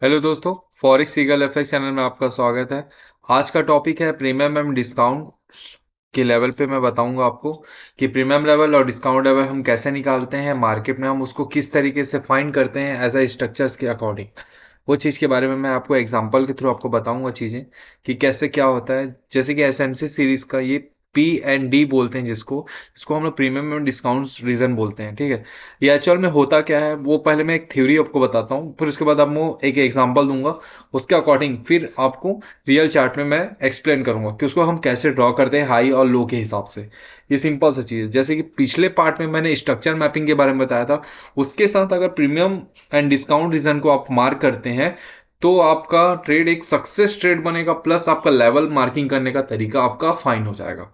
Hello दोस्तों, forex eagle FX channel में आपका स्वागत है। आज का टॉपिक है प्रीमियम एंड डिस्काउंट के लेवल पे। मैं बताऊंगा आपको कि प्रीमियम लेवल और डिस्काउंट लेवल हम कैसे निकालते हैं मार्केट में, हम उसको किस तरीके से फाइंड करते हैं एज अ स्ट्रक्चर्स के अकॉर्डिंग। वो चीज़ के बारे में मैं आपको एग्जांपल के थ्रू आपको बताऊंगा चीज़ें कि कैसे क्या होता है। जैसे कि एसएमसी सीरीज का ये P&D बोलते हैं, जिसको जिसको हम लोग प्रीमियम एंड डिस्काउंट रीजन बोलते हैं। ठीक है, ये एक्चुअल में होता क्या है वो पहले मैं एक थ्योरी आपको बताता हूँ, फिर उसके बाद आपको एक एग्जांपल दूंगा। उसके अकॉर्डिंग फिर आपको रियल चार्ट में मैं एक्सप्लेन करूंगा कि उसको हम कैसे ड्रॉ करते हैं हाई और लो के हिसाब से। ये सिंपल सा चीज है। जैसे कि पिछले पार्ट में मैंने स्ट्रक्चर मैपिंग के बारे में बताया था, उसके साथ अगर प्रीमियम एंड डिस्काउंट रीजन को आप मार्क करते हैं तो आपका ट्रेड एक सक्सेस ट्रेड बनेगा, प्लस आपका लेवल मार्किंग करने का तरीका आपका फाइन हो जाएगा।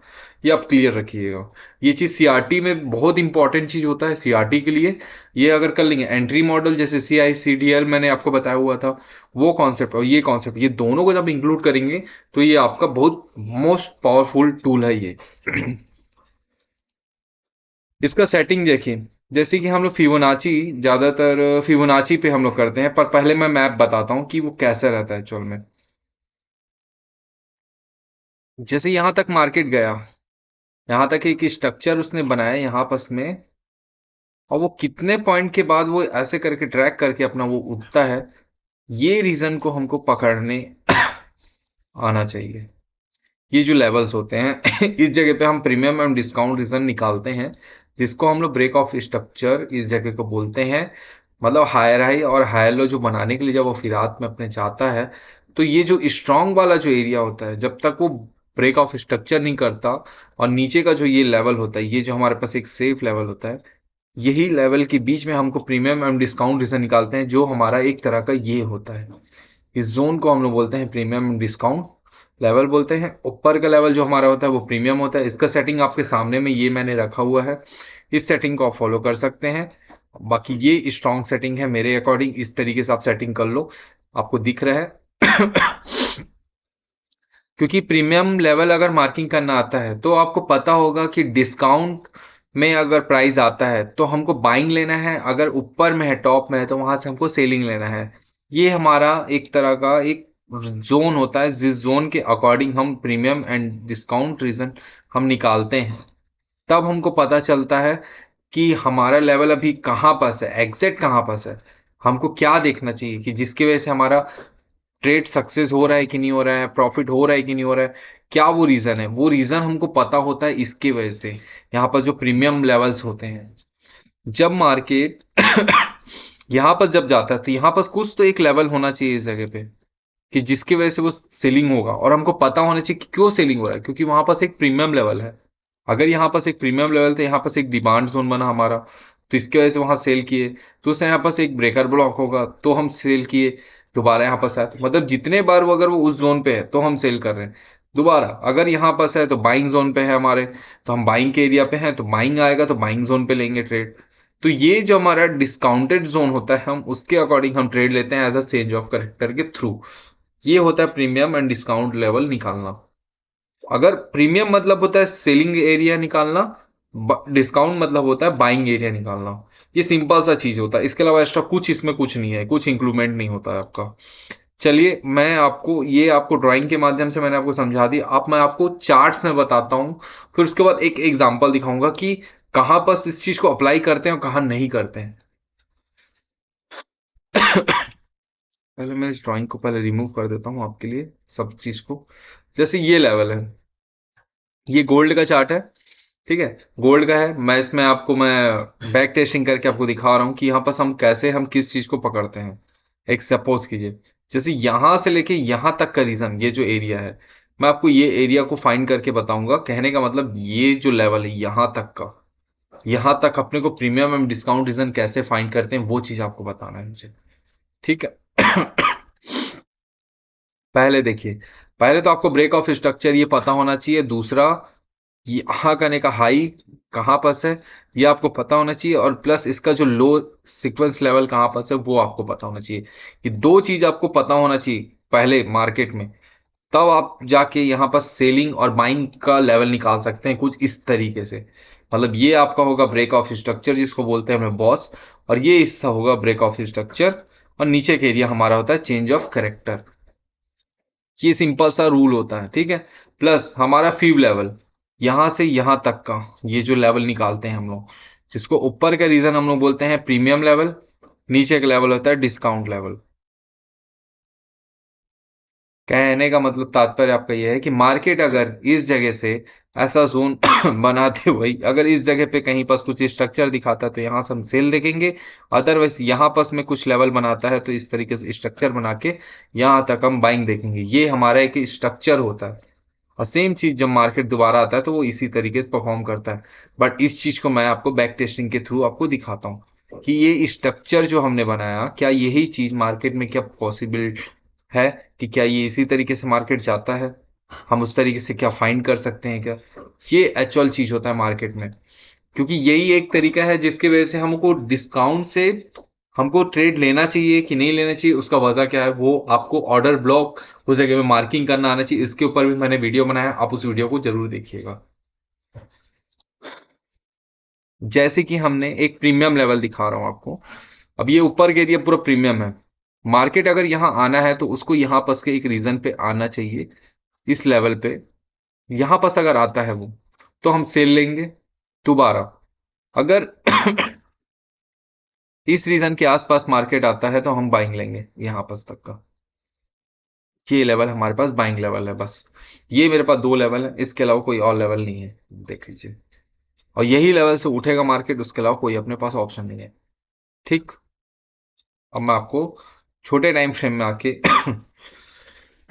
ये आप क्लियर रखिएगा। ये चीज सीआरटी में बहुत इंपॉर्टेंट चीज होता है सीआरटी के लिए। ये अगर कर लेंगे एंट्री मॉडल, जैसे CI/CD मैंने आपको बताया हुआ था, वो कॉन्सेप्ट और ये कॉन्सेप्ट, ये दोनों को जब इंक्लूड करेंगे तो ये आपका बहुत मोस्ट पावरफुल टूल है ये। इसका सेटिंग देखिए। जैसे कि हम लोग फिबोनाची, ज्यादातर फिबोनाची पे हम लोग करते हैं, पर पहले मैं मैप बताता हूँ कि वो कैसा रहता है एक्चुअल में। जैसे यहां तक मार्केट गया, यहां तक एक स्ट्रक्चर उसने बनाया यहाँ पास में, और वो कितने पॉइंट के बाद वो ऐसे करके ट्रैक करके अपना वो उठता है, ये रीजन को हमको पकड़ने आना चाहिए। ये जो लेवल्स होते हैं इस जगह पे हम प्रीमियम एंड डिस्काउंट रीजन निकालते हैं, जिसको हम लोग ब्रेक ऑफ स्ट्रक्चर इस जगह को बोलते हैं। मतलब हायर हाई और हायर लो जो बनाने के लिए जब वो फिरात में अपने चाहता है, तो ये जो स्ट्रांग वाला जो एरिया होता है, जब तक वो ब्रेक ऑफ स्ट्रक्चर नहीं करता, और नीचे का जो ये लेवल होता है, ये जो हमारे पास एक सेफ लेवल होता है, यही लेवल के बीच में हमको प्रीमियम एंड डिस्काउंट रीजन निकालते हैं, जो हमारा एक तरह का ये होता है। इस जोन को हम लोग बोलते हैं प्रीमियम डिस्काउंट लेवल बोलते हैं। ऊपर का लेवल जो हमारा होता है वो प्रीमियम होता है। इसका सेटिंग आपके सामने में ये मैंने रखा हुआ है, इस सेटिंग को आप फॉलो कर सकते हैं। बाकी ये स्ट्रॉन्ग सेटिंग है मेरे अकॉर्डिंग, इस तरीके से आप सेटिंग कर लो। आपको दिख रहा है क्योंकि प्रीमियम लेवल अगर मार्किंग करना आता है तो आपको पता होगा कि डिस्काउंट में अगर प्राइस आता है तो हमको बाइंग लेना है, अगर ऊपर में है टॉप में है तो वहां से हमको सेलिंग लेना है। ये हमारा एक तरह का एक जोन होता है, जिस जोन के अकॉर्डिंग हम प्रीमियम एंड डिस्काउंट रीजन हम निकालते हैं। तब हमको पता चलता है कि हमारा लेवल अभी कहाँ पास है, एग्जैक्ट कहाँ पास है। हमको क्या देखना चाहिए कि जिसकी वजह से हमारा ट्रेड सक्सेस हो रहा है कि नहीं हो रहा है, प्रॉफिट हो रहा है कि नहीं हो रहा है, क्या वो रीजन है। वो रीजन हमको पता होता है इसकी वजह से। यहाँ पर जो प्रीमियम लेवल्स होते हैं, जब मार्केट यहाँ पर जब जाता है तो यहाँ पर कुछ तो एक लेवल होना चाहिए इस जगह पे, कि जिसकी वजह से वो सेलिंग होगा, और हमको पता होना चाहिए कि क्यों सेलिंग हो रहा है, क्योंकि वहां पास एक प्रीमियम लेवल है। अगर यहाँ पास एक प्रीमियम लेवल था, यहाँ पास एक डिमांड जोन बना हमारा, तो इसकी वजह से वहां सेल किए, तो उससे यहाँ पास एक ब्रेकर ब्लॉक होगा तो हम सेल किए, दोबारा यहाँ पास आया, तो मतलब जितने बार वो अगर वो उस जोन पे है तो हम सेल कर रहे हैं। दोबारा अगर यहाँ पास है तो बाइंग जोन पे है हमारे, तो हम बाइंग के एरिया पे हैं, तो बाइंग आएगा तो बाइंग जोन पे लेंगे ट्रेड। तो ये जो हमारा डिस्काउंटेड जोन होता है, हम उसके अकॉर्डिंग हम ट्रेड लेते हैं as a change of character के थ्रू। ये होता है प्रीमियम एंड डिस्काउंट लेवल निकालना। अगर प्रीमियम मतलब होता है सेलिंग एरिया निकालना, डिस्काउंट मतलब होता है बाइंग एरिया निकालना। ये सिंपल सा चीज होता है, इसके अलावा एक्स्ट्रा कुछ इसमें कुछ नहीं है, कुछ इंक्लूमेंट नहीं होता है आपका। चलिए, मैं आपको ये आपको ड्राइंग के माध्यम से मैंने आपको समझा दी। अब मैं आपको चार्ट्स में बताता हूँ, फिर उसके बाद एक एग्जांपल दिखाऊंगा कि कहाँ पर इस चीज को अप्लाई करते हैं और कहाँ नहीं करते हैं। पहले मैं इस ड्राइंग को पहले रिमूव कर देता हूँ आपके लिए सब चीज को। जैसे ये लेवल है, ये गोल्ड का चार्ट है। ठीक है, गोल्ड का है। मैं बैक टेस्टिंग करके आपको दिखा रहा हूँ कि यहाँ पर हम कैसे हम किस चीज को पकड़ते हैं। एक सपोज कीजिए, जैसे यहां से लेके यहां तक का रीजन, ये जो एरिया है, मैं आपको ये एरिया को फाइंड करके बताऊंगा। कहने का मतलब ये जो लेवल है यहां तक का, यहां तक अपने को प्रीमियम एंड डिस्काउंट रीजन कैसे फाइंड करते हैं वो चीज आपको बताना है मुझे। ठीक है। पहले देखिए, पहले तो आपको ब्रेक ऑफ स्ट्रक्चर ये पता होना चाहिए। दूसरा, यहाँ करने का हाई कहाँ पर है ये आपको पता होना चाहिए, और प्लस इसका जो लो सीक्वेंस लेवल कहाँ पर है वो आपको पता होना चाहिए। ये दो चीज आपको पता होना चाहिए पहले मार्केट में, तब आप जाके यहाँ पर सेलिंग और बाइंग का लेवल निकाल सकते हैं कुछ इस तरीके से। मतलब ये आपका होगा ब्रेक ऑफ स्ट्रक्चर जिसको बोलते हैं हमें बॉस, और ये हिस्सा होगा ब्रेक ऑफ स्ट्रक्चर, और नीचे का एरिया हमारा होता है चेंज ऑफ करेक्टर। ये सिंपल सा रूल होता है, ठीक है। प्लस हमारा फीव लेवल, यहां से यहां तक का ये जो लेवल निकालते हैं हम लोग, जिसको ऊपर का रीजन हम लोग बोलते हैं प्रीमियम लेवल, नीचे का लेवल होता है डिस्काउंट लेवल। कहने का मतलब तात्पर्य आपका यह है कि मार्केट अगर इस जगह से ऐसा जोन बनाते हुए अगर इस जगह पे कहीं पास कुछ स्ट्रक्चर दिखाता है तो यहां से हम सेल देखेंगे। अदरवाइज यहां पास में कुछ लेवल बनाता है तो इस तरीके से स्ट्रक्चर बना के यहां तक हम बाइंग देखेंगे। ये हमारा एक स्ट्रक्चर होता है। और सेम चीज जब मार्केट दोबारा आता है तो वो इसी तरीके से परफॉर्म करता है। बट इस चीज को मैं आपको बैक टेस्टिंग के थ्रू आपको दिखाता हूँ कि ये स्ट्रक्चर जो हमने बनाया, क्या यही चीज मार्केट में क्या पॉसिबल है, कि क्या ये इसी तरीके से मार्केट जाता है, हम उस तरीके से क्या फाइंड कर सकते हैं क्या। ये एक्चुअल चीज होता है मार्केट में, क्योंकि यही एक तरीका है जिसकी वजह से हमको डिस्काउंट से हमको ट्रेड लेना चाहिए कि नहीं लेना चाहिए, उसका वजह क्या है वो आपको ऑर्डर ब्लॉक उस जगह में मार्किंग करना आना चाहिए। इसके ऊपर भी मैंने वीडियो बनाया, आप उस वीडियो को जरूर देखिएगा। जैसे कि हमने एक प्रीमियम लेवल दिखा रहा हूं आपको। अब ये ऊपर के एरिया पूरा प्रीमियम है। मार्केट अगर यहां आना है तो उसको यहां पास के एक रीजन पे आना चाहिए, इस लेवल पे। यहां पास अगर आता है वो तो हम सेल लेंगे दोबारा। अगर इस रीजन के आसपास मार्केट आता है तो हम बाइंग लेंगे यहां पास तक का। ये लेवल हमारे पास बाइंग लेवल है बस। ये मेरे पास दो लेवल है, इसके अलावा कोई और लेवल नहीं है, देख लीजिए। और यही लेवल से उठेगा मार्केट, उसके अलावा कोई अपने पास ऑप्शन नहीं है। ठीक। अब मैं आपको छोटे टाइम फ्रेम में आके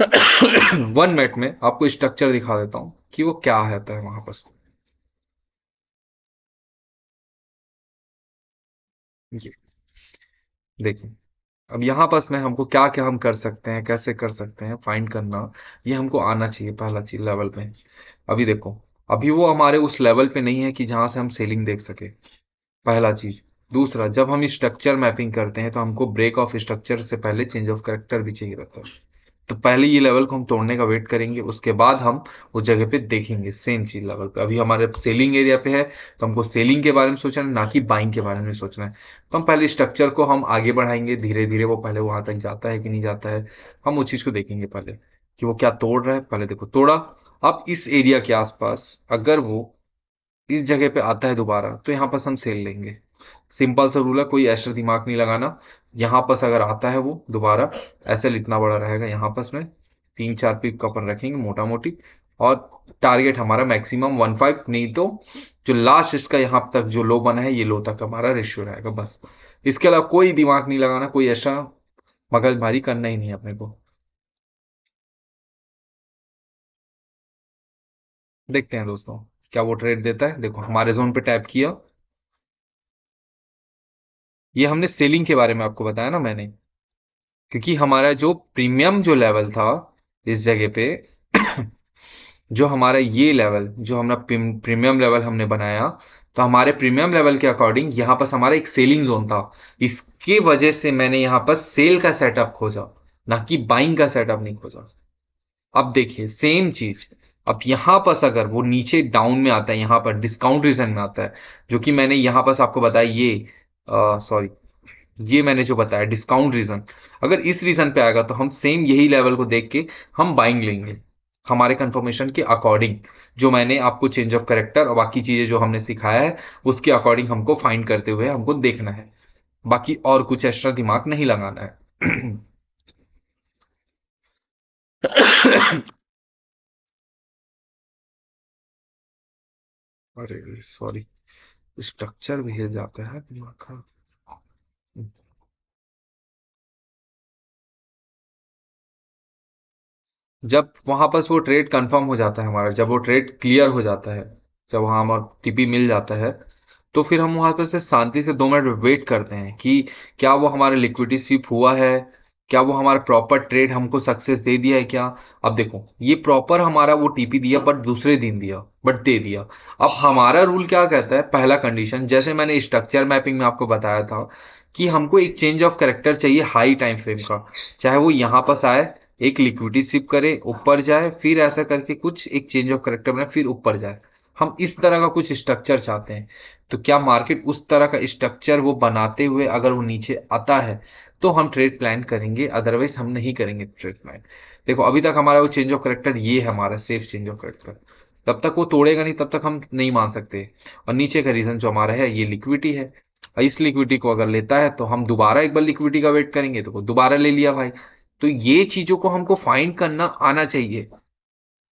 1 मिनट में आपको स्ट्रक्चर दिखा देता हूं कि वो क्या रहता है वहां पास। ये देखिए। अब यहां पास में हमको क्या क्या हम कर सकते हैं, कैसे कर सकते हैं फाइंड करना, ये हमको आना चाहिए पहला चीज लेवल पे। अभी देखो, अभी वो हमारे उस लेवल पे नहीं है कि जहां से हम सेलिंग देख सके, पहला चीज। दूसरा, जब हम स्ट्रक्चर मैपिंग करते हैं तो हमको ब्रेक ऑफ स्ट्रक्चर से पहले चेंज ऑफ करेक्टर भी चाहिए रहता है। तो पहले ये लेवल को हम तोड़ने का वेट करेंगे, उसके बाद हम उस जगह पे देखेंगे सेम चीज लेवल पे। अभी हमारे सेलिंग एरिया पे है तो हमको सेलिंग के बारे में सोचना है, ना कि बाइंग के बारे में सोचना है। तो हम पहले स्ट्रक्चर को हम आगे बढ़ाएंगे धीरे धीरे, वो पहले वहां तक जाता है कि नहीं जाता है, हम वो चीज को देखेंगे पहले कि वो क्या तोड़ रहा है। पहले देखो तोड़ा। अब इस एरिया के आसपास अगर वो इस जगह पे आता है दोबारा तो यहाँ पर हम सेल लेंगे। सिंपल सा रूल है, कोई एक्स्ट्रा दिमाग नहीं लगाना। यहाँ पर अगर आता है वो दोबारा, एसएल इतना बड़ा रहेगा यहाँ पर में, 3-4 पिप का अपन रखेंगे मोटा मोटी। और टारगेट हमारा मैक्सिमम 1.5, नहीं तो जो लास्ट इसका यहाँ तक जो लो बना है ये लो तक हमारा रेशियो रहेगा बस। इसके अलावा कोई दिमाग नहीं लगाना, कोई ऐसा मगजमारी करना ही नहीं है अपने को। देखते हैं दोस्तों क्या वो ट्रेड देता है। देखो हमारे जोन पे टैप किया, ये हमने सेलिंग के बारे में आपको बताया ना मैंने, क्योंकि हमारा जो प्रीमियम जो लेवल था इस जगह पे जो हमारा ये लेवल जो हमारा प्रीमियम लेवल हमने बनाया, तो हमारे प्रीमियम लेवल के अकॉर्डिंग यहाँ पर हमारा एक सेलिंग जोन था। इसके वजह से मैंने यहाँ पर सेल का सेटअप खोजा, ना कि बाइंग का सेटअप नहीं खोजा। अब देखिए सेम चीज, अब यहां पर अगर वो नीचे डाउन में आता है, यहां पर डिस्काउंट रीजन में आता है, जो कि मैंने यहां पर आपको बताया ये, सॉरी, ये मैंने जो बताया डिस्काउंट रीजन, अगर इस रीजन पे आएगा तो हम सेम यही लेवल को देख के हम बाइंग लेंगे हमारे कंफर्मेशन के अकॉर्डिंग। जो मैंने आपको चेंज ऑफ करेक्टर और बाकी चीजें जो हमने सिखाया है उसके अकॉर्डिंग हमको फाइंड करते हुए हमको देखना है। बाकी और कुछ एक्स्ट्रा दिमाग नहीं लगाना है। अरे सॉरी, स्ट्रक्चर भी हिल जाता है दिमाग का। जब वहां पर वो ट्रेड कंफर्म हो जाता है हमारा, जब वो ट्रेड क्लियर हो जाता है, जब वहां हमारा टीपी मिल जाता है, तो फिर हम वहां पर से शांति से 2 मिनट वेट करते हैं कि क्या वो हमारा लिक्विडिटी स्वीप हुआ है, क्या वो हमारा प्रॉपर ट्रेड हमको सक्सेस दे दिया है क्या। अब देखो ये प्रॉपर हमारा वो टीपी दिया बट दूसरे दिन दिया, बट दे दिया। अब हमारा रूल क्या कहता है, पहला कंडीशन जैसे मैंने स्ट्रक्चर मैपिंग में आपको बताया था कि हमको एक चेंज ऑफ करेक्टर चाहिए हाई टाइम फ्रेम का, चाहे वो यहां पास आए, एक लिक्विडिटी सिप करे ऊपर जाए, फिर ऐसा करके कुछ एक चेंज ऑफ करेक्टर बने फिर ऊपर जाए। हम इस तरह का कुछ स्ट्रक्चर चाहते हैं। तो क्या मार्केट उस तरह का स्ट्रक्चर वो बनाते हुए अगर वो नीचे आता है तो हम ट्रेड प्लान करेंगे, अदरवाइज हम नहीं करेंगे ट्रेड प्लान। देखो अभी तक हमारा वो चेंज ऑफ करेक्टर ये है, हमारा सेफ चेंज ऑफ करेक्टर, तब तक वो तोड़ेगा नहीं तब तक हम नहीं मान सकते। और नीचे का रीजन जो हमारा है ये लिक्विडिटी है, और इस लिक्विडिटी को अगर लेता है तो हम दोबारा एक बार लिक्विडिटी का वेट करेंगे, तो वो दोबारा ले लिया भाई। तो ये चीजों को हमको फाइंड करना आना चाहिए।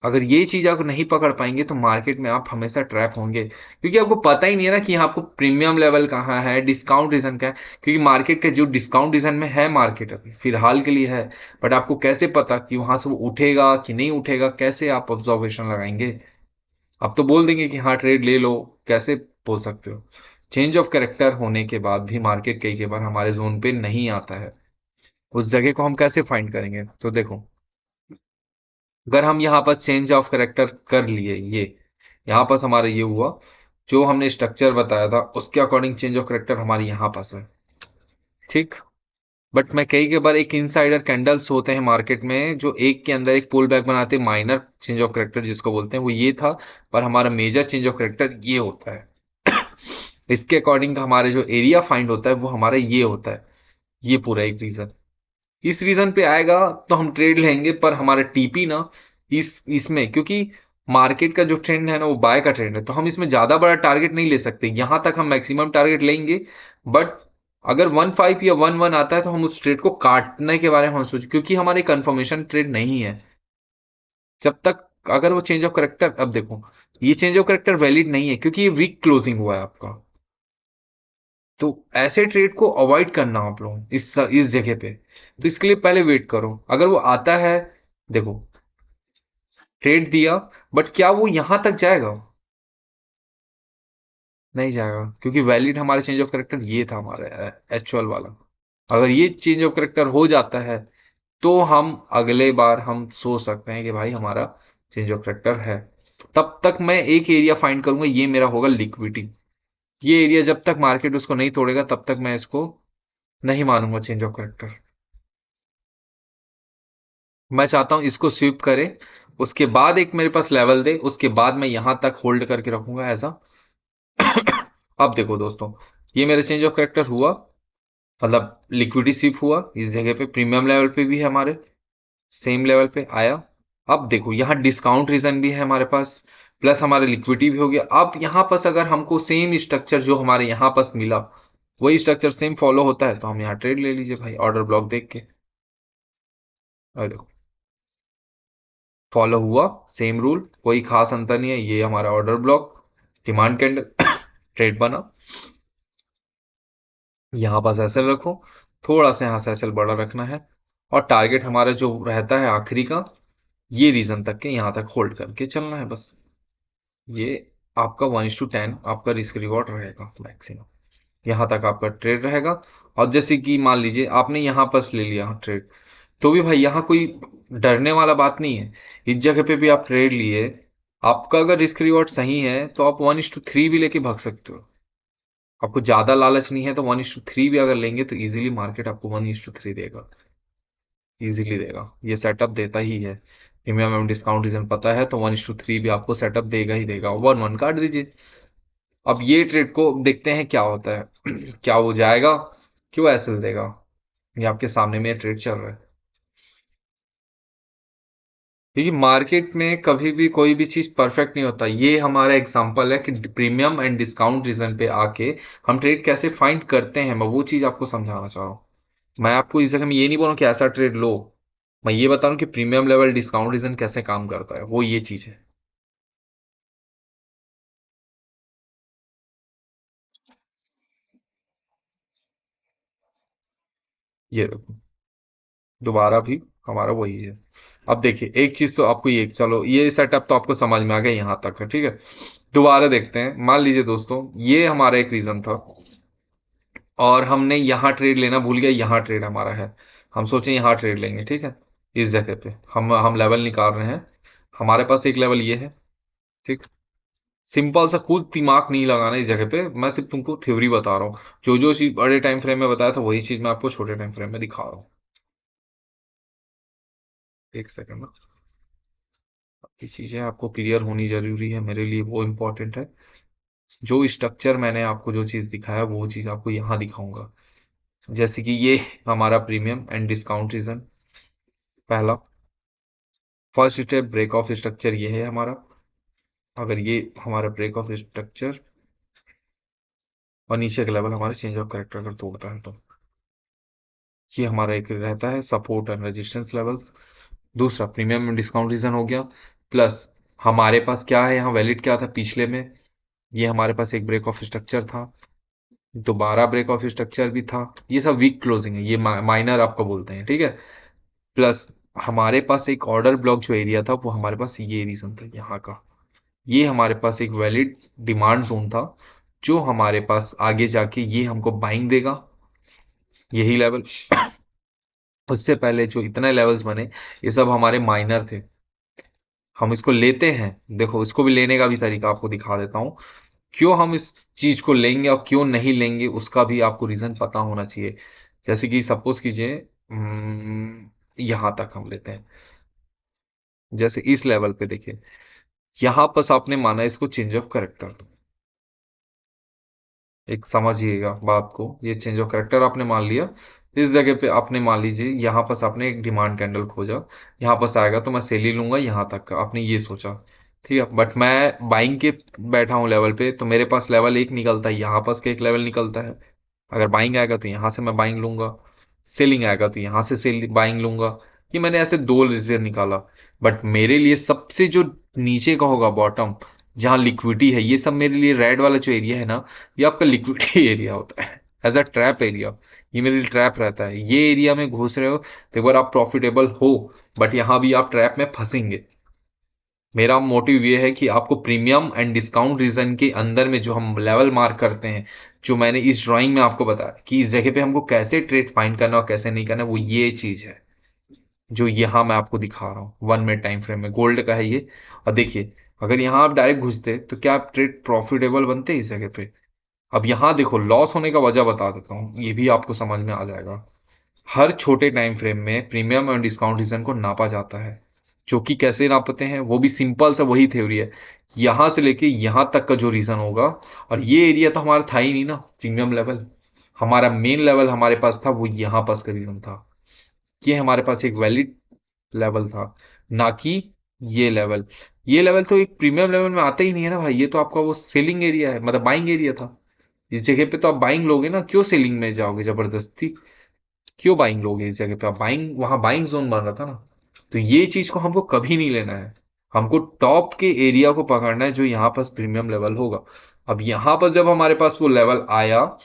अगर ये चीज आप नहीं पकड़ पाएंगे तो मार्केट में आप हमेशा ट्रैप होंगे, क्योंकि आपको पता ही नहीं है ना कि आपको प्रीमियम लेवल कहाँ है, डिस्काउंट रीजन का है। क्योंकि मार्केट का जो डिस्काउंट रीजन में है, मार्केट अभी फिलहाल के लिए है, बट आपको कैसे पता कि वहां से वो उठेगा कि नहीं उठेगा, कैसे आप ऑब्जर्वेशन लगाएंगे? आप तो बोल देंगे कि हाँ ट्रेड ले लो, कैसे बोल सकते हो? चेंज ऑफ कैरेक्टर होने के बाद भी मार्केट कई कई बार हमारे जोन पे नहीं आता है, उस जगह को हम कैसे फाइंड करेंगे? तो देखो, अगर हम यहाँ पर चेंज ऑफ करेक्टर कर लिए, ये यहाँ पास हमारा ये हुआ, जो हमने स्ट्रक्चर बताया था उसके अकॉर्डिंग चेंज ऑफ करेक्टर हमारे यहाँ पास है, ठीक। बट मैं कई के बार एक इनसाइडर कैंडल्स होते हैं मार्केट में जो एक के अंदर एक पुल बैक बनाते हैं, माइनर चेंज ऑफ करेक्टर जिसको बोलते हैं, वो ये था। पर हमारा मेजर चेंज ऑफ करेक्टर ये होता है। इसके अकॉर्डिंग हमारे जो एरिया फाइंड होता है वो हमारा ये होता है। ये पूरा एक रीजन, इस रीजन पे आएगा तो हम ट्रेड लेंगे, पर हमारा टीपी ना इस इसमें, क्योंकि मार्केट का जो ट्रेंड है ना वो बाय का ट्रेंड है, तो हम इसमें ज्यादा बड़ा टारगेट नहीं ले सकते, यहां तक हम मैक्सिमम टारगेट लेंगे। बट अगर 1.5 या 1.1 आता है तो हम उस ट्रेड को काटने के बारे में हम सोच, क्योंकि हमारे कंफर्मेशन ट्रेड नहीं है जब तक। अगर वो चेंज ऑफ करेक्टर, अब देखो ये चेंज ऑफ करेक्टर वैलिड नहीं है क्योंकि ये वीक क्लोजिंग हुआ है आपका, तो ऐसे ट्रेड को अवॉइड करना आप लोग इस जगह पे। तो इसके लिए पहले वेट करो, अगर वो आता है, देखो ट्रेड दिया, बट क्या वो यहां तक जाएगा? नहीं जाएगा, क्योंकि वैलिड हमारा चेंज ऑफ करेक्टर ये था, हमारा एक्चुअल वाला। अगर ये चेंज ऑफ करेक्टर हो जाता है तो हम अगले बार हम सोच सकते हैं कि भाई हमारा चेंज ऑफ करेक्टर है। तब तक मैं एक एरिया फाइंड करूंगा, ये मेरा होगा लिक्विडिटी। ये एरिया जब तक मार्केट उसको नहीं तोड़ेगा तब तक मैं इसको नहीं मानूंगा चेंज ऑफ करेक्टर। मैं चाहता हूं इसको स्वीप करे, उसके बाद एक मेरे पास लेवल दे, उसके बाद मैं यहां तक होल्ड करके रखूंगा ऐसा। अब देखो दोस्तों, ये मेरा चेंज ऑफ करेक्टर हुआ, मतलब लिक्विडिटी स्वीप हुआ, इस जगह पे प्रीमियम लेवल पे भी है हमारे, सेम लेवल पे आया। अब देखो यहाँ डिस्काउंट रीजन भी है हमारे पास, प्लस हमारा लिक्विडिटी भी हो गया। अब यहाँ पास अगर हमको सेम स्ट्रक्चर जो हमारे यहाँ पास मिला, वही स्ट्रक्चर सेम फॉलो होता है तो हम यहाँ ट्रेड ले लीजिए भाई, ऑर्डर ब्लॉक देख के। और देखो फॉलो हुआ, सेम रूल, कोई खास अंतर नहीं है, ये हमारा order block, demand candle, trade बना। यहाँ पास एसएल रखो, थोड़ा सा यहाँ से एसएल बड़ा रखना है, और टारगेट हमारा जो रहता है आखिरी का, ये रीजन तक के यहाँ तक होल्ड करके चलना है बस। ये आपका 1:10 आपका रिस्क रिवॉर्ड रहेगा मैक्सिमम, यहाँ तक आपका ट्रेड रहेगा। और जैसे कि मान लीजिए आपने यहाँ पर ले लिया ट्रेड, तो भी भाई यहाँ कोई डरने वाला बात नहीं है, इस जगह पे भी आप ट्रेड लिए, आपका अगर रिस्क रिवॉर्ड सही है तो आप 1:3 भी लेके भाग सकते हो। आपको ज्यादा लालच नहीं है तो 1:3 भी अगर लेंगे तो इजीली मार्केट आपको 1:3 देगा, इजीली देगा, ये सेटअप देता ही है। प्रीमियम एवं डिस्काउंट रीजन पता है तो 1:3 भी आपको सेटअप देगा ही देगा, 1:1 काट दीजिए। अब ये ट्रेड को देखते हैं क्या होता है। क्या वो जाएगा, क्यों ऐसे देगा? ये आपके सामने में ट्रेड चल रहा है, क्योंकि मार्केट में कभी भी कोई भी चीज परफेक्ट नहीं होता। ये हमारा एग्जांपल है कि प्रीमियम एंड डिस्काउंट रीजन पे आके हम ट्रेड कैसे फाइंड करते हैं, मैं वो चीज आपको समझाना चाह रहा हूँ। मैं आपको इस जगह में ये नहीं बोल रहा हूँ कि ऐसा ट्रेड लो, मैं ये बता रहा हूँ कि प्रीमियम लेवल डिस्काउंट रीजन कैसे काम करता है, वो ये चीज है। ये देखो, दोबारा भी हमारा वही है। अब देखिए एक चीज तो आपको, ये चलो ये सेटअप तो आपको समझ में आ गया, यहाँ तक है ठीक है। दोबारा देखते हैं, मान लीजिए दोस्तों ये हमारा एक रीजन था, और हमने यहाँ ट्रेड लेना भूल गया, यहाँ ट्रेड हमारा है, हम सोचे यहाँ ट्रेड लेंगे, ठीक है। इस जगह पे हम लेवल निकाल रहे हैं, हमारे पास एक लेवल ये है, ठीक। सिंपल सा, खुद दिमाग नहीं लगाना इस जगह पे, मैं सिर्फ तुमको थ्योरी बता रहा हूँ। जो जो चीज बड़े टाइम फ्रेम में बताया था वही चीज मैं आपको छोटे टाइम फ्रेम में दिखा रहा हूँ। एक सेकंड ना, बाकी चीजें आपको क्लियर होनी जरूरी है, मेरे लिए वो इंपॉर्टेंट है। जो स्ट्रक्चर मैंने आपको जो चीज दिखाया वो चीज आपको यहाँ दिखाऊंगा। जैसे कि ये हमारा प्रीमियम एंड डिस्काउंट रीजन पहला। First step break of structure ये है हमारा। अगर ये हमारा ब्रेक ऑफ स्ट्रक्चर और नीचे का लेवल हमारे चेंज ऑफ कैरेक्टर अगर तोड़ता है तो ये हमारा एक रहता है सपोर्ट एंड रेजिस्टेंस लेवल्स। दूसरा प्रीमियम एंड डिस्काउंट रीजन हो गया। प्लस हमारे पास क्या है यहाँ वैलिड क्या था पिछले में, ये हमारे पास एक ब्रेक ऑफ स्ट्रक्चर था, दोबारा ब्रेक ऑफ स्ट्रक्चर भी था। ये सब वीक क्लोजिंग है, ये माइनर आपको बोलते हैं, ठीक है। प्लस हमारे पास एक ऑर्डर ब्लॉक जो एरिया था वो हमारे पास ये रीजन था यहाँ का। ये हमारे पास एक वैलिड डिमांड जोन था जो हमारे पास आगे जाके ये हमको बाइंग देगा, यही लेवल। उससे पहले जो इतने लेवल्स बने ये सब हमारे माइनर थे। हम इसको लेते हैं, देखो इसको भी लेने का भी तरीका आपको दिखा देता हूँ। क्यों हम इस चीज को लेंगे और क्यों नहीं लेंगे उसका भी आपको रीजन पता होना चाहिए। जैसे कि सपोज कीजिए यहां तक हम लेते हैं, जैसे इस लेवल पे देखिए, यहां पर आपने माना इसको चेंज ऑफ करेक्टर। एक समझिएगा बात को, ये चेंज ऑफ करेक्टर आपने मान लिया। इस जगह पे आपने मान लीजिए यहाँ पर आपने एक डिमांड कैंडल खोजा, यहाँ पर आएगा तो मैं सेल ही लूंगा यहाँ तक का, आपने ये सोचा, ठीक है। बट मैं बाइंग के बैठा हूँ लेवल पे, तो मेरे पास लेवल एक निकलता है, यहाँ पास का एक लेवल निकलता है। अगर बाइंग आएगा तो यहाँ से मैं बाइंग लूंगा, सेलिंग आएगा तो यहाँ से सेल बाइंग लूंगा। ये मैंने ऐसे दो रीजन निकाला। बट मेरे लिए सबसे जो नीचे का होगा बॉटम, जहां लिक्विडिटी है, ये सब मेरे लिए रेड वाला जो एरिया है ना, ये आपका लिक्विडिटी एरिया होता है, एज अ ट्रैप एरिया। ये मेरे लिए ट्रैप रहता है, ये एरिया में घुस रहे हो तो एक बार आप प्रॉफिटेबल हो, बट यहां भी आप ट्रैप में फंसेंगे। मेरा मोटिव ये है कि आपको प्रीमियम एंड डिस्काउंट रीजन के अंदर में जो हम लेवल मार्क करते हैं, जो मैंने इस ड्राइंग में आपको बताया कि इस जगह पे हमको कैसे ट्रेड फाइंड करना और कैसे नहीं करना, वो ये चीज है जो यहाँ मैं आपको दिखा रहा हूँ 1 मिनट टाइम फ्रेम में, गोल्ड का है ये। और देखिए, अगर यहाँ आप डायरेक्ट घुसते तो क्या आप ट्रेड प्रॉफिटेबल बनते इस जगह पे। अब यहाँ देखो लॉस होने का वजह बता देता हूँ, ये भी आपको समझ में आ जाएगा। हर छोटे टाइम फ्रेम में प्रीमियम और डिस्काउंट रीजन को नापा जाता है, जो कि कैसे नापते हैं वो भी सिंपल सा वही थ्योरी है। यहां से लेके यहां तक का जो रीजन होगा, और ये एरिया तो हमारा था ही नहीं ना प्रीमियम लेवल, हमारा मेन लेवल हमारे पास था वो यहां पास का रीजन था। ये हमारे पास एक वैलिड लेवल था, ना कि ये लेवल। ये लेवल तो एक प्रीमियम लेवल में आता ही नहीं है ना भाई, ये तो आपका वो सेलिंग एरिया है, मतलब बाइंग एरिया था। इस जगह पे तो आप बाइंग लोगे ना, क्यों सेलिंग में जाओगे जबरदस्ती, क्यों बाइंग लोगे इस जगह पे आप, बाइंग वहां बाइंग जोन बन रहा था ना। तो ये चीज को हमको कभी नहीं लेना है, हमको टॉप के एरिया को पकड़ना है जो यहाँ पास प्रीमियम लेवल होगा। अब यहाँ पर जब हमारे पास वो लेवल आया,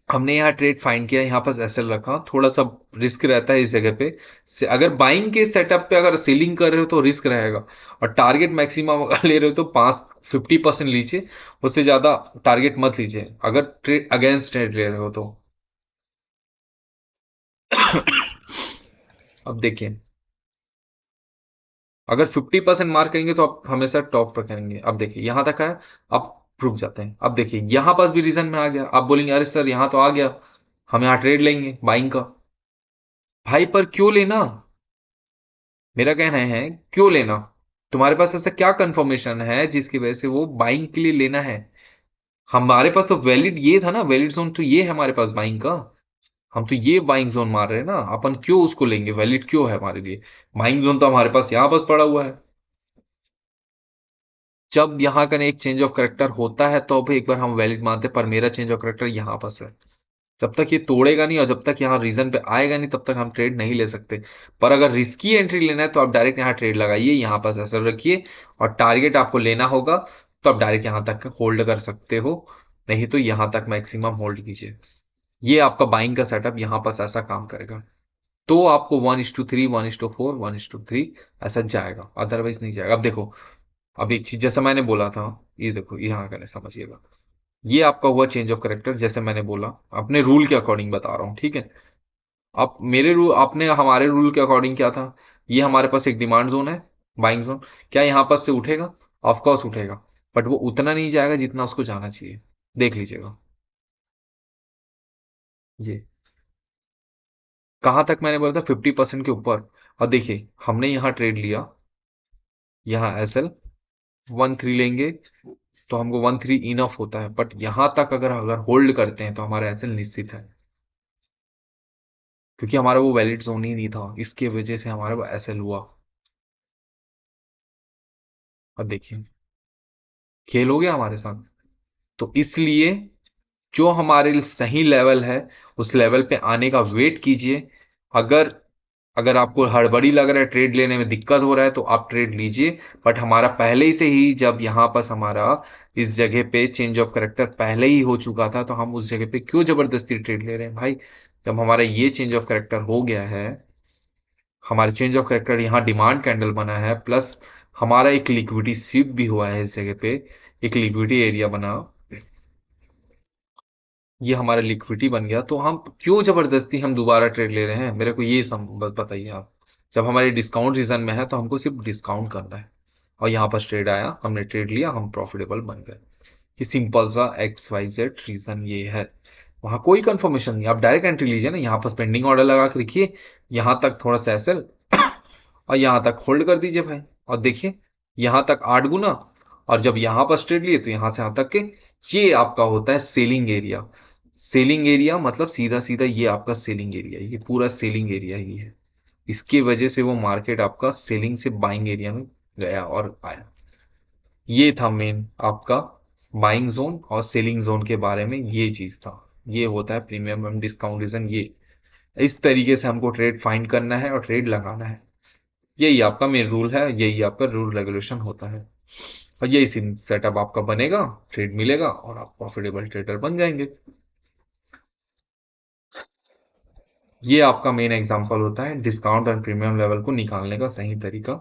हमने यहाँ ट्रेड फाइंड किया, यहाँ पास एसएल रखा, थोड़ा सा रिस्क रहता है इस जगह पे से, अगर बाइंग के सेटअप पे अगर सेलिंग कर रहे हो तो रिस्क रहेगा। और टारगेट मैक्सिमम अगर ले रहे हो तो 50% लीजिए, उससे ज्यादा टारगेट मत लीजिए अगर ट्रेड अगेंस्ट ट्रेड ले रहे हो तो। अब देखिए, अगर 50% मार्क करेंगे तो आप हमेशा टॉप पर करेंगे। अब देखिए यहां तक है, अब रुक जाते हैं। अब देखिए यहां पास भी रीजन में आ गया, आप बोलेंगे अरे सर यहाँ तो आ गया, हम यहाँ ट्रेड लेंगे बाइंग का। भाई पर क्यों लेना, मेरा कहना है क्यों लेना, तुम्हारे पास ऐसा क्या कंफर्मेशन है जिसकी वजह से वो बाइंग के लिए लेना है। हमारे पास तो वैलिड ये था ना, वैलिड जोन तो ये है हमारे पास बाइंग का, हम तो ये बाइंग जोन मार रहे हैं ना, अपन क्यों उसको लेंगे, वैलिड क्यों है हमारे लिए। बाइंग जोन तो हमारे पास यहाँ पास पड़ा हुआ है। जब यहाँ का एक चेंज ऑफ करेक्टर होता है तो अब एक बार हम वैलिड मानते हैं, पर मेरा चेंज ऑफ करेक्टर यहाँ पास है। जब तक ये तोड़ेगा नहीं और जब तक यहाँ रीजन पे आएगा नहीं तब तक हम ट्रेड नहीं ले सकते। पर अगर रिस्की एंट्री लेना है तो आप डायरेक्ट यहाँ ट्रेड लगाइए, यहाँ पास ऐसा रखिए, और टारगेट आपको लेना होगा तो आप डायरेक्ट यहाँ तक होल्ड कर सकते हो, नहीं तो यहाँ तक मैक्सिमम होल्ड कीजिए। ये आपका बाइंग का सेटअप यहाँ पास ऐसा काम करेगा। तो आपको 1:3, 1:4, 1:3 ऐसा जाएगा, अदरवाइज नहीं जाएगा। अब देखो, अब एक चीज जैसा मैंने बोला था, ये देखो यहाँ का समझिएगा, ये आपका हुआ चेंज ऑफ करेक्टर, जैसे मैंने बोला अपने रूल के अकॉर्डिंग बता रहा हूँ, ठीक है। आप मेरे रूल, आपने हमारे रूल के अकॉर्डिंग क्या था, ये हमारे पास एक डिमांड जोन है, बाइंग जोन, क्या यहाँ पास से उठेगा, ऑफ कोर्स उठेगा, बट वो उतना नहीं जाएगा जितना उसको जाना चाहिए। देख लीजिएगा ये, कहां तक मैंने बोला था 50% के ऊपर। और देखिए हमने यहाँ ट्रेड लिया, यहाँ एस एल 1:3 लेंगे तो हमको 1:3 इनफ होता है, बट यहां तक अगर अगर होल्ड करते हैं तो हमारा एस एल निश्चित है। क्योंकि हमारा वो वैलिड जोन ही नहीं था, इसके वजह से हमारा वो एसएल हुआ। और देखिए खेल हो गया हमारे साथ। तो इसलिए जो हमारे लिए सही लेवल है उस लेवल पे आने का वेट कीजिए। अगर अगर आपको हड़बड़ी लग रहा है, ट्रेड लेने में दिक्कत हो रहा है, तो आप ट्रेड लीजिए। बट हमारा पहले ही से ही जब यहाँ पास हमारा इस जगह पे चेंज ऑफ करेक्टर पहले ही हो चुका था, तो हम उस जगह पे क्यों जबरदस्ती ट्रेड ले रहे हैं भाई। जब हमारा ये चेंज ऑफ करेक्टर हो गया है, हमारे चेंज ऑफ करेक्टर यहाँ डिमांड कैंडल बना है, प्लस हमारा एक लिक्विडिटी स्वीप भी हुआ है इस जगह पे, एक लिक्विडिटी एरिया बना, ये हमारा लिक्विडिटी बन गया, तो हम क्यों जबरदस्ती हम दोबारा ट्रेड ले रहे हैं, मेरे को ये बताइए आप। जब हमारे डिस्काउंट रीजन में है तो हमको सिर्फ डिस्काउंट करना है। और यहाँ पर ट्रेड आया, हमने ट्रेड लिया, हम प्रॉफिटेबल बन गए। ये सिंपल सा XYZ रीजन ये है। वहां कोई कंफर्मेशन नहीं, आप डायरेक्ट एंट्री लीजिए ना, यहाँ पर पेंडिंग ऑर्डर लगा के रखिए, यहाँ तक थोड़ा सा एसएल और यहाँ तक होल्ड कर दीजिए भाई। और देखिए यहाँ तक 8 गुना, और जब यहाँ पर ट्रेड लिए तो यहाँ से यहाँ तक के, ये आपका होता है सेलिंग एरिया। सेलिंग एरिया मतलब सीधा सीधा ये आपका सेलिंग एरिया, ये पूरा सेलिंग एरिया ही है। इसकी वजह से वो मार्केट आपका सेलिंग से बाइंग एरिया में गया और आया। ये था मेन आपका बाइंग जोन और सेलिंग जोन के बारे में ये चीज था। ये होता है प्रीमियम एंड डिस्काउंट रीजन। ये इस तरीके से हमको ट्रेड फाइंड करना है और ट्रेड लगाना है। यही आपका मेन रूल है, यही आपका रूल रेगुलेशन होता है। और यही सेटअप आपका बनेगा, ट्रेड मिलेगा और आप प्रॉफिटेबल ट्रेडर बन जाएंगे। ये आपका मेन एग्जांपल होता है डिस्काउंट एंड प्रीमियम लेवल को निकालने का सही तरीका।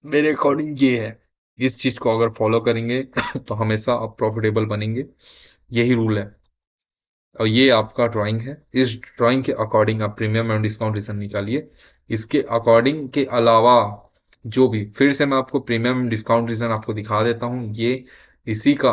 मेरे अकॉर्डिंग ये है, इस चीज को अगर फॉलो करेंगे तो हमेशा आप प्रॉफिटेबल बनेंगे। यही रूल है। और ये आपका ड्राइंग है, इस ड्राइंग के अकॉर्डिंग आप प्रीमियम एंड डिस्काउंट रीजन निकालिए। इसके अकॉर्डिंग के अलावा जो भी, फिर से मैं आपको प्रीमियम डिस्काउंट रीजन आपको दिखा देता हूं। ये इसी का,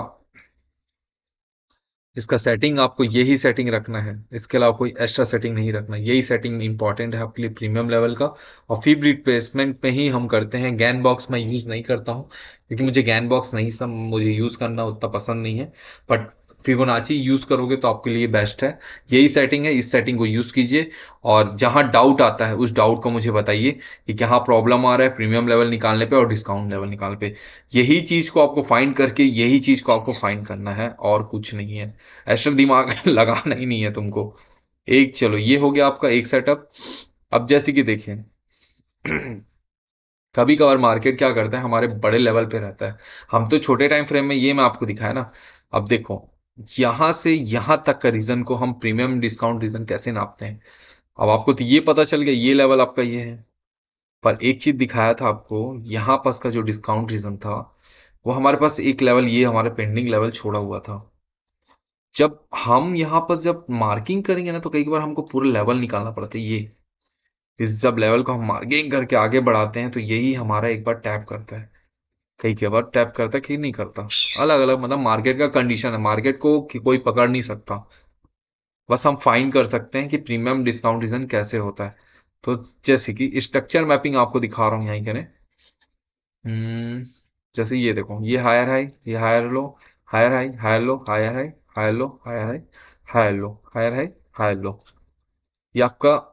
इसका सेटिंग आपको यही सेटिंग रखना है, इसके अलावा कोई एक्स्ट्रा सेटिंग नहीं रखना। यही सेटिंग इंपॉर्टेंट है आपके लिए प्रीमियम लेवल का। और फी रिप्लेसमेंट में ही हम करते हैं, गैन बॉक्स मैं यूज नहीं करता हूँ, क्योंकि मुझे गैन बॉक्स नहीं, सब मुझे यूज करना उतना पसंद नहीं है। बट फिबोनाची यूज करोगे तो आपके लिए बेस्ट है। यही सेटिंग है, इस सेटिंग को यूज कीजिए। और जहां डाउट आता है उस डाउट को मुझे बताइए कि कहाँ प्रॉब्लम आ रहा है प्रीमियम लेवल निकालने पे और डिस्काउंट लेवल निकालने पे। यही चीज को आपको फाइंड करके, यही चीज को आपको फाइंड करना है और कुछ नहीं है। एक्स्ट्रा दिमाग लगाना ही नहीं है तुमको। एक चलो ये हो गया आपका एक सेटअप। अब जैसे कि देखिए कभी कभार मार्केट क्या करता है, हमारे बड़े लेवल पे रहता है, हम तो छोटे टाइम फ्रेम में, ये मैं आपको दिखाया ना। अब देखो यहां से यहां तक का रीजन को हम प्रीमियम डिस्काउंट रीजन कैसे नापते हैं। अब आपको तो ये पता चल गया, ये लेवल आपका ये है। पर एक चीज दिखाया था आपको, यहां पास का जो डिस्काउंट रीजन था, वो हमारे पास एक लेवल, ये हमारे पेंडिंग लेवल छोड़ा हुआ था। जब हम यहाँ पर जब मार्किंग करेंगे ना, तो कई बार हमको पूरा लेवल निकालना पड़ता है। ये इस जब लेवल को हम मार्किंग करके आगे बढ़ाते हैं, तो यही हमारा एक बार टैप करता है, कई बार टैप करता है, कहीं नहीं करता। अलग अलग मतलब मार्केट का कंडीशन है, मार्केट को कोई पकड़ नहीं सकता। बस हम फाइंड कर सकते हैं कि प्रीमियम डिस्काउंट रीजन कैसे होता है। तो जैसे कि स्ट्रक्चर मैपिंग आपको दिखा रहा हूँ यहीं करें। हम्म, जैसे ये देखो, ये हायर हाई, ये higher low, higher high, higher low, higher high, higher low, higher high, higher low, higher high, higher low. ये आपका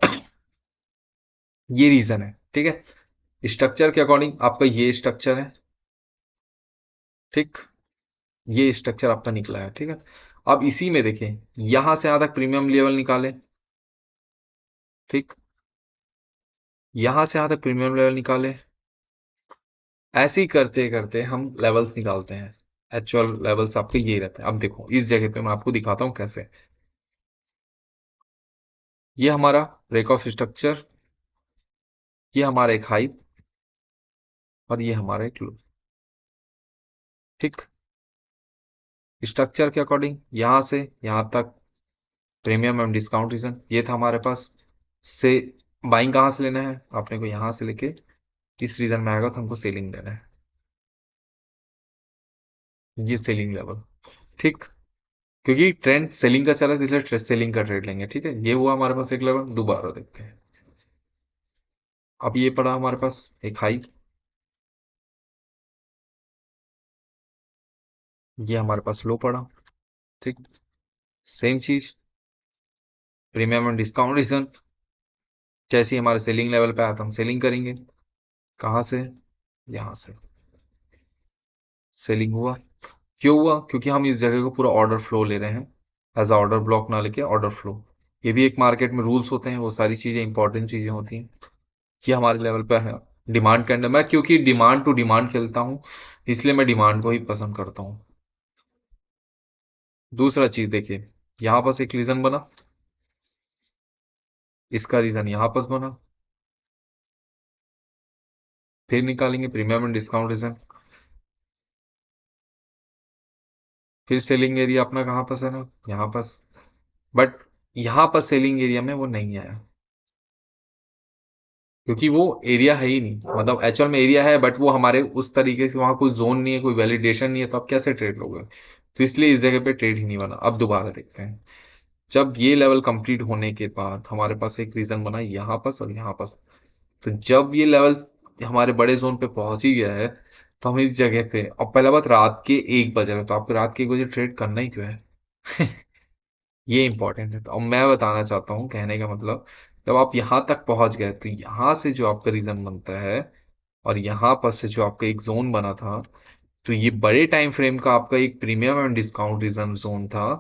ये रीजन है, ठीक है। स्ट्रक्चर के अकॉर्डिंग आपका ये स्ट्रक्चर है, ठीक। ये स्ट्रक्चर आपका निकला है, ठीक है। अब इसी में देखिए, यहां से यहां तक प्रीमियम लेवल निकाले, ठीक। यहां से यहां तक प्रीमियम लेवल निकाले। ऐसे ही करते करते हम लेवल्स निकालते हैं। एक्चुअल लेवल्स आपके ये रहते हैं। अब देखो इस जगह पे मैं आपको दिखाता हूं कैसे। ये हमारा ब्रेक ऑफ स्ट्रक्चर, ये हमारा एक हाई, और ये हमारा एक लो, ठीक। स्ट्रक्चर के अकॉर्डिंग यहां से यहां तक प्रीमियम एंड डिस्काउंट रीजन ये था हमारे पास। से बाइंग कहां से लेना है आपने को, यहां से लेके इस रीजन में आएगा तो हमको सेलिंग लेना है, ये सेलिंग लेवल, ठीक। क्योंकि ट्रेंड सेलिंग का चला है, तो इसलिए सेलिंग का ट्रेड लेंगे, ठीक है। ये हुआ हमारे पास एक लेवल, दोबारा देखते हैं। अब ये पड़ा हमारे पास एक हाई, ये हमारे पास लो पड़ा, ठीक। सेम चीज प्रीमियम एंड डिस्काउंट रीजन, जैसे ही हमारे सेलिंग लेवल पे आया तो हम सेलिंग करेंगे। कहाँ से? यहाँ से सेलिंग हुआ। क्यों हुआ? क्योंकि हम इस जगह को पूरा ऑर्डर फ्लो ले रहे हैं, एज ऑर्डर ब्लॉक ना लेके ऑर्डर फ्लो। ये भी एक मार्केट में रूल्स होते हैं, वो सारी चीजें इंपॉर्टेंट चीजें होती हैं। ये हमारे लेवल पे है। डिमांड के अंडर मैं, क्योंकि डिमांड टू डिमांड खेलता हूँ, इसलिए मैं डिमांड को ही पसंद करता हूँ। दूसरा चीज देखिए, यहाँ पास एक रीजन बना, इसका रीजन यहाँ पास बना, फिर निकालेंगे प्रीमियम एंड डिस्काउंट रीजन, फिर सेलिंग एरिया अपना कहाँ पास है ना, यहाँ पास। बट यहाँ पर सेलिंग एरिया में वो नहीं आया, क्योंकि वो एरिया है ही नहीं। मतलब एक्चुअल में एरिया है, बट वो हमारे उस तरीके से, वहां कोई जोन नहीं है, कोई वैलिडेशन नहीं है, तो आप कैसे ट्रेड लोगे? तो इसलिए इस जगह पे ट्रेड ही नहीं बना। अब दोबारा देखते हैं, जब ये लेवल कंप्लीट होने के बाद हमारे पास एक रीजन बना यहाँ पास और यहाँ पास। तो जब ये लेवल हमारे बड़े जोन पे पहुंच ही गया है, तो हम इस जगह पे, और पहला बात रात के 1 बज रहे हैं, तो आपको रात के 1 बजे ट्रेड करना ही क्यों है? ये इंपॉर्टेंट है। तो अब मैं बताना चाहता हूँ, कहने का मतलब, जब आप यहां तक पहुंच गए, तो यहां से जो आपका रीजन बनता है, और यहां पर से जो आपका एक जोन बना था, तो ये बड़े टाइम फ्रेम का आपका एक premium and discount region zone था।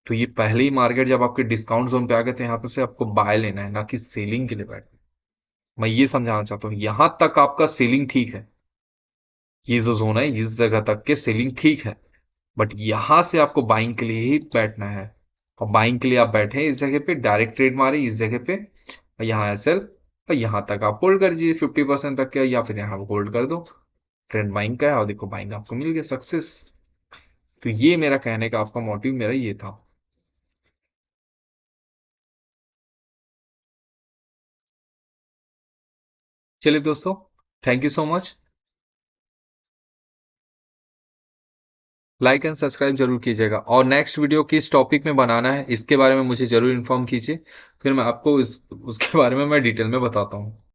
तो ये पहले ही मार्केट जब आपके डिस्काउंट जोन पे आ गए, तो यहाँ पे से आपको बाय लेना है, ना कि सेलिंग के लिए बैठना। मैं ये समझाना चाहता हूँ, यहां तक आपका सेलिंग ठीक है, ये जो जोन है इस जगह तक के सेलिंग ठीक है, बट यहां से आपको बाइंग के लिए ही बैठना है। और बाइंग के लिए आप बैठे हैं इस जगह पे, डायरेक्ट ट्रेड मारे इस जगह पे, और यहाँ एसएल, और यहाँ तक आप होल्ड कर दीजिए 50% तक के, या फिर यहाँ होल्ड कर दो। ट्रेंड बाइंग का है, और देखो बाइंग आपको मिल गया, सक्सेस। तो ये मेरा कहने का, आपका मोटिव मेरा ये था। चलिए दोस्तों, thank you so much. Like and subscribe जरूर कीजिएगा, और नेक्स्ट वीडियो किस टॉपिक में बनाना है इसके बारे में मुझे जरूर इन्फॉर्म कीजिए, फिर मैं आपको उसके बारे में मैं डिटेल में बताता हूँ।